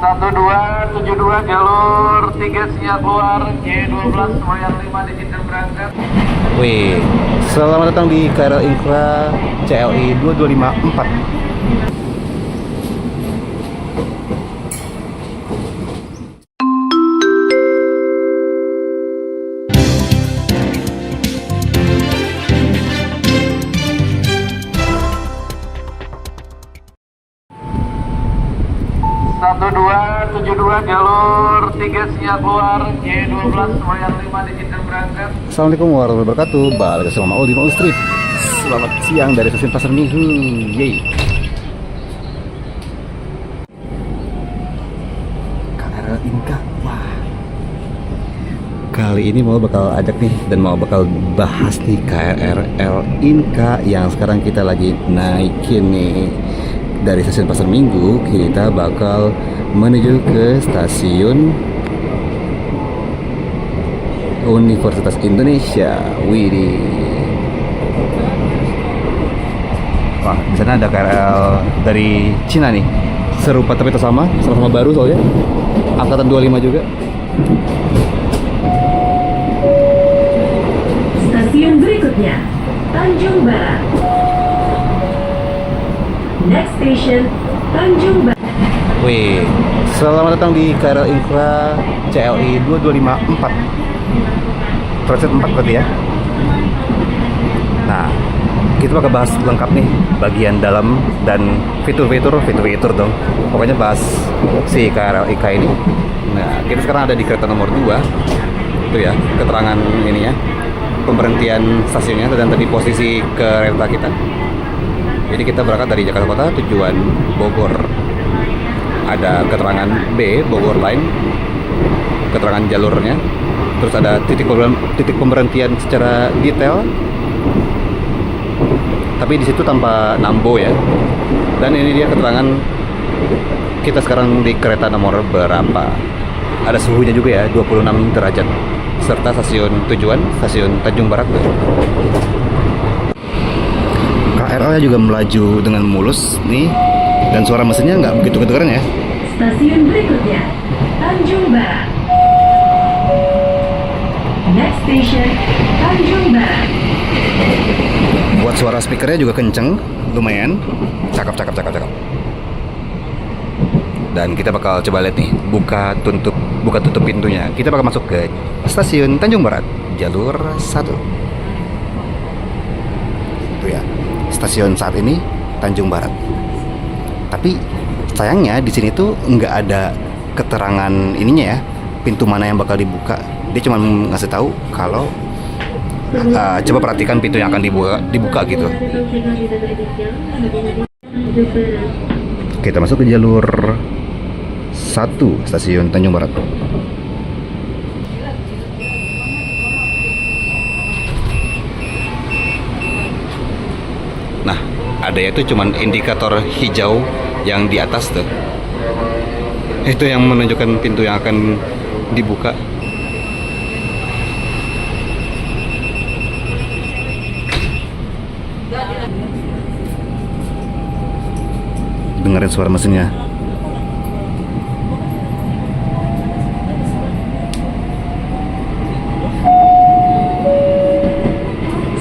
1272 jalur 3 siap keluar, J12 semua yang 5 diizinkan berangkat. Wih, selamat datang di KRL Inkra CLI 2254. Satu dua tujuh dua jalur 3 siap keluar, J12 semua yang 5 diizinkan berangkat. Assalamualaikum warahmatullahi wabarakatuh. Balik ke Mama Ul di Mall Street. Selamat siang dari stasiun Pasar Minggu. Yeay. KRL Inka. Wah. Kali ini mau bakal ajak nih dan mau bakal bahas nih KRL Inka yang sekarang kita lagi naikin nih. Dari stasiun Pasar Minggu kita bakal menuju ke stasiun Universitas Indonesia. Widih. Wah, di sana ada KRL dari Cina nih. Serupa tapi tak sama-sama baru soalnya. Angkatan 25 juga. Stasiun berikutnya, Tanjung Barat. Next station, Tanjung Barat. Wih, selamat datang di KRL Inkra CLI 2254. Transit 4 berarti ya. Nah, kita bakal bahas lengkap nih bagian dalam dan fitur-fitur dong. Pokoknya bahas si KRL Inka ini. Nah, kita sekarang ada di kereta nomor 2. Itu ya, keterangan ini ya. Pemberhentian stasiunnya dan tadi posisi kereta kita. Jadi kita berangkat dari Jakarta Kota tujuan Bogor. Ada keterangan B, Bogor Line, keterangan jalurnya. Terus ada titik pemberhentian secara detail. Tapi di situ tanpa nambo ya. Dan ini dia keterangan kita sekarang di kereta nomor berapa. Ada suhunya juga ya, 26 derajat. Serta stasiun tujuan, stasiun Tanjung Barat. KRL-nya juga melaju dengan mulus nih, dan suara mesinnya nggak begitu kedengaran ya. Stasiun berikutnya, Tanjung Barat. Next station, Tanjung Barat. Buat suara speakernya juga kenceng, lumayan, cakep. Dan kita bakal coba lihat nih, buka tutup pintunya. Kita bakal masuk ke stasiun Tanjung Barat, jalur 1. Itu ya. Stasiun saat ini Tanjung Barat. Tapi sayangnya di sini tuh nggak ada keterangan ininya ya, pintu mana yang bakal dibuka. Dia cuma ngasih tahu kalau coba perhatikan pintu yang akan dibuka gitu. Kita masuk ke jalur 1 stasiun Tanjung Barat. Nah, ada itu cuman indikator hijau yang di atas tuh. Itu yang menunjukkan pintu yang akan dibuka. Dengerin suara mesinnya.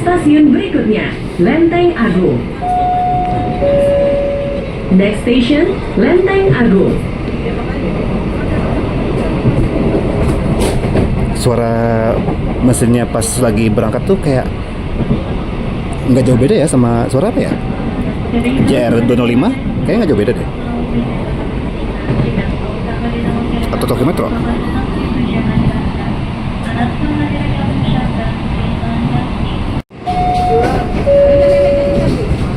Stasiun berikutnya, Lenteng Agung. Next station, Lenteng Agung. Suara mesinnya pas lagi berangkat tuh kayak nggak jauh beda ya sama suara apa ya? JR205 kayaknya nggak jauh beda deh. Atau Tokyo Metro.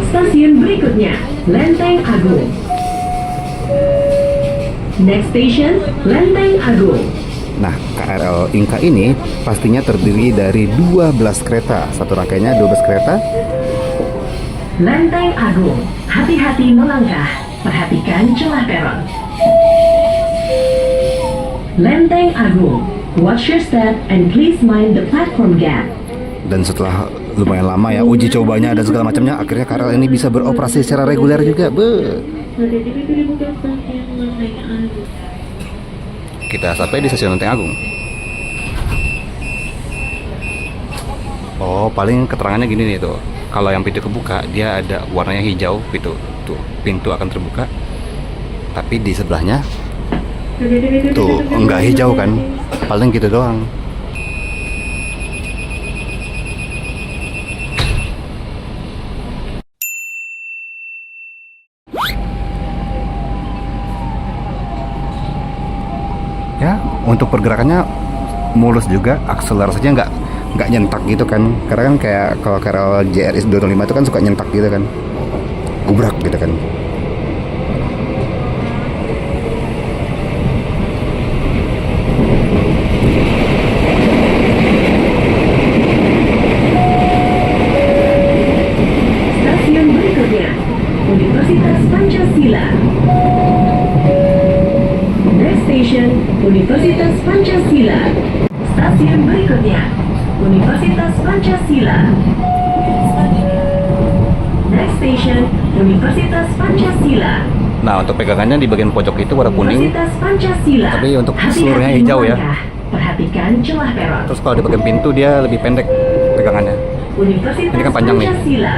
Stasiun berikutnya, Lenteng Agung. Next station, Lenteng Agung. Nah, KRL Inka ini pastinya terdiri dari 12 kereta. Satu rangkaiannya 12 kereta. Lenteng Agung, hati-hati melangkah, perhatikan celah peron. Lenteng Agung, watch your step and please mind the platform gap. Dan setelah lumayan lama ya uji cobanya dan segala macamnya, akhirnya KRL ini bisa beroperasi secara reguler juga. kita sampai di stasiun Lenteng Agung. Oh, paling keterangannya gini nih tuh. Kalau yang pintu kebuka, dia ada warnanya hijau, pintu akan terbuka. Tapi di sebelahnya tuh enggak hijau kan, paling gitu doang. Ya, untuk pergerakannya mulus juga, akselerasinya nggak nyentak gitu kan, karena kan kayak kalau KRL JRS 205 itu kan suka nyentak gitu kan, gubrak gitu kan. Stasiun berikutnya, Universitas Pancasila. Next station, Universitas Pancasila. Stasiun berikutnya, Universitas Pancasila. Next station, Universitas Pancasila. Nah, untuk pegangannya di bagian pojok itu warna kuning, Universitas Pancasila. tapi untuk Hati-hati seluruhnya hijau ya. melangkah. Perhatikan celah peron. Terus kalau di bagian pintu dia lebih pendek pegangannya. Universitas Ini kan panjang nih. Pancasila.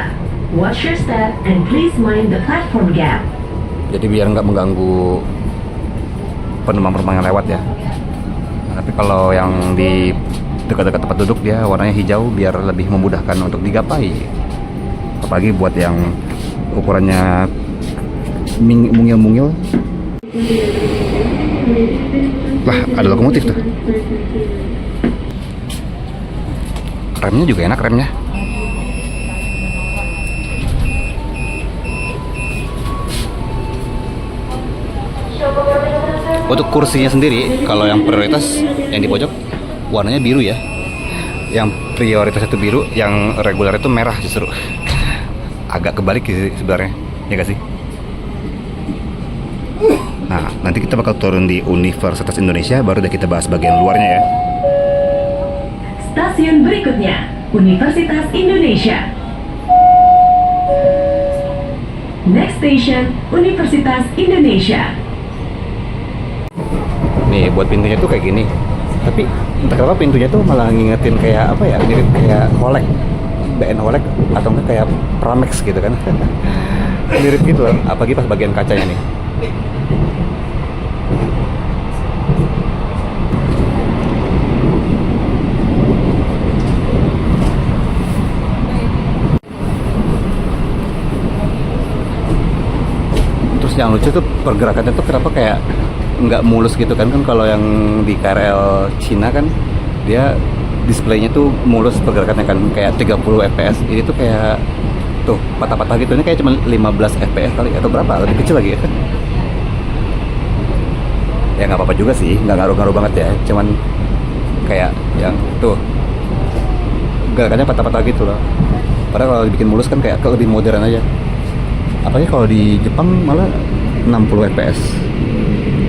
Watch your step and please mind the platform gap. Jadi biar nggak mengganggu penumpang-penumpang yang lewat ya. Nah, tapi kalau yang di dekat-dekat tempat duduk dia warnanya hijau biar lebih memudahkan untuk digapai. Apalagi buat yang ukurannya mungil-mungil. Lah, ada lokomotif tuh. Remnya juga enak remnya. Untuk kursinya sendiri, kalau yang prioritas yang di pojok warnanya biru ya. Yang prioritas itu biru, yang reguler itu merah justru. Agak kebalik sih sebenarnya, ya gak sih? Nah, nanti kita bakal turun di Universitas Indonesia, baru deh kita bahas bagian luarnya ya. Stasiun berikutnya, Universitas Indonesia. Next station, Universitas Indonesia. Nih, buat pintunya tuh kayak gini. Tapi entah kenapa pintunya tuh malah ngingetin kayak apa ya, mirip kayak Holek, BN Holek atau enggak kayak Pramex gitu kan. Mirip gitu loh, apalagi pas bagian kacanya nih. Terus yang lucu tuh pergerakannya tuh kenapa kayak nggak mulus gitu kan, kalau yang di KRL Cina kan dia displaynya tuh mulus pergerakannya kan kayak 30 fps. Ini tuh kayak tuh patah-patah gitu, ini kayak cuma 15 fps kali atau berapa, lebih kecil lagi ya. Ya nggak apa-apa juga sih, nggak ngaruh-ngaruh banget ya, cuman kayak yang tuh gerakannya patah-patah gitu loh. Padahal kalau dibikin mulus kan kayak lebih modern aja. Apalagi kalau di Jepang malah 60 fps.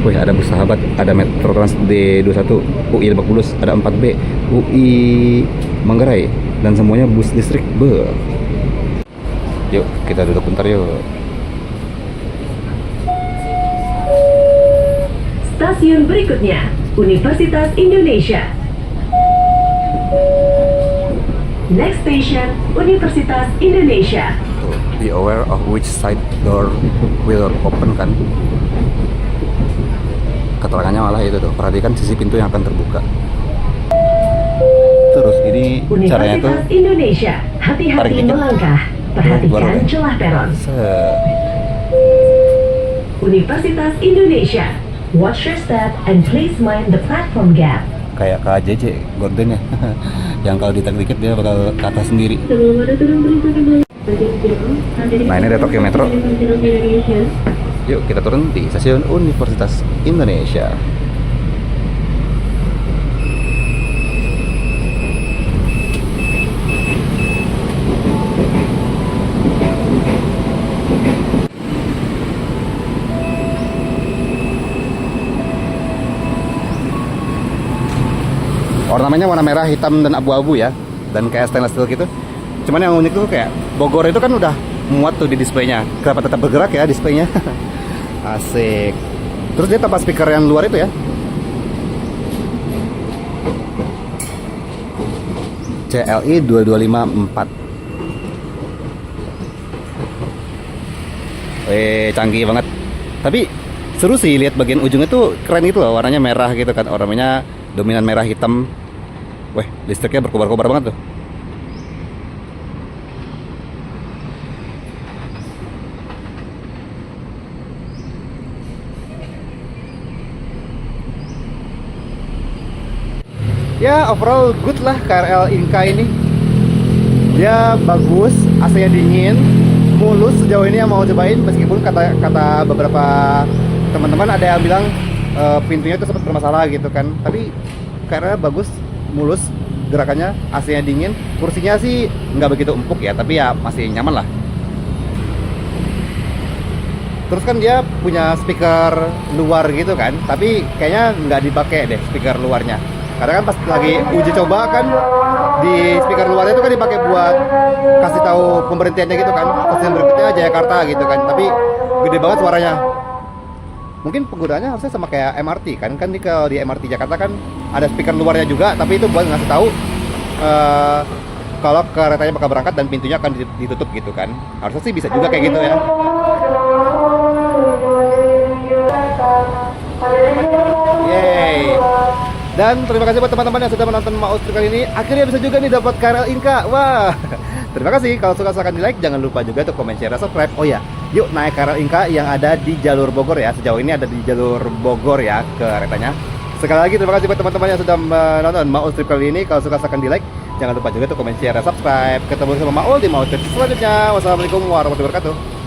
Wih, ada bus sahabat, ada Metro Trans D21, UI Lebak Bulus, ada 4B, UI Manggarai, dan semuanya bus listrik. Yuk, kita duduk bentar yuk. Stasiun berikutnya, Universitas Indonesia. Next station, Universitas Indonesia. Be aware of which side door will open kan. Keterangannya malah itu tuh, perhatikan sisi pintu yang akan terbuka. Terus ini caranya tuh Universitas Indonesia, tarik hati-hati dikit. melangkah. Perhatikan Baru. celah peron. Set. Universitas Indonesia. Watch your step and please mind the platform gap. Kayak KJJ gordennya. Yang kalau ditarik dikit dia bakal ke atas sendiri. Nah, ini ada Tokyo Metro. Yuk kita turun di stasiun Universitas Indonesia. Ornamennya warna merah, hitam, dan abu-abu ya, dan kayak stainless steel gitu. Cuman yang unik tuh kayak Bogor itu kan udah muat tuh di displaynya. Kenapa tetap bergerak ya displaynya? Asik. Terus dia tanpa speaker yang luar itu ya. CLI 2254. Canggih banget. Tapi seru sih lihat bagian ujungnya tuh keren itu loh, warnanya merah gitu kan, ornamennya dominan merah hitam. Weh, listriknya berkobar-kobar banget tuh. Ya overall good lah KRL Inka ini. Dia bagus, AC-nya dingin, mulus sejauh ini yang mau cobain. Meskipun kata beberapa teman-teman ada yang bilang pintunya itu sempat bermasalah gitu kan. Tapi KRL bagus, mulus, gerakannya, AC-nya dingin. Kursinya sih nggak begitu empuk ya, tapi ya masih nyaman lah. Terus kan dia punya speaker luar gitu kan, tapi kayaknya nggak dipakai deh speaker luarnya. Karena kan pas lagi uji coba kan di speaker luarnya itu kan dipakai buat kasih tahu pemberhentiannya gitu kan. Stasiun berikutnya Jayakarta gitu kan. Tapi gede banget suaranya. Mungkin penggunaannya harusnya sama kayak MRT kan. Kan kalau di MRT Jakarta kan ada speaker luarnya juga, tapi itu buat ngasih tahu kalau keretanya bakal berangkat dan pintunya akan ditutup gitu kan. Harusnya sih bisa juga kayak gitu ya. Yeay. Dan terima kasih buat teman-teman yang sudah menonton Maus Trip kali ini. Akhirnya bisa juga nih dapat KRL Inka. Wah, terima kasih. Kalau suka silahkan di like. Jangan lupa juga untuk komen, share, dan subscribe. Oh ya, yuk naik KRL Inka yang ada di jalur Bogor ya. Sejauh ini ada di jalur Bogor ya keretanya. Sekali lagi terima kasih buat teman-teman yang sudah menonton Maus Trip kali ini. Kalau suka silahkan di like. Jangan lupa juga untuk komen, share, dan subscribe. Ketemu sama Maul di Maus Trip selanjutnya. Wassalamualaikum warahmatullahi wabarakatuh.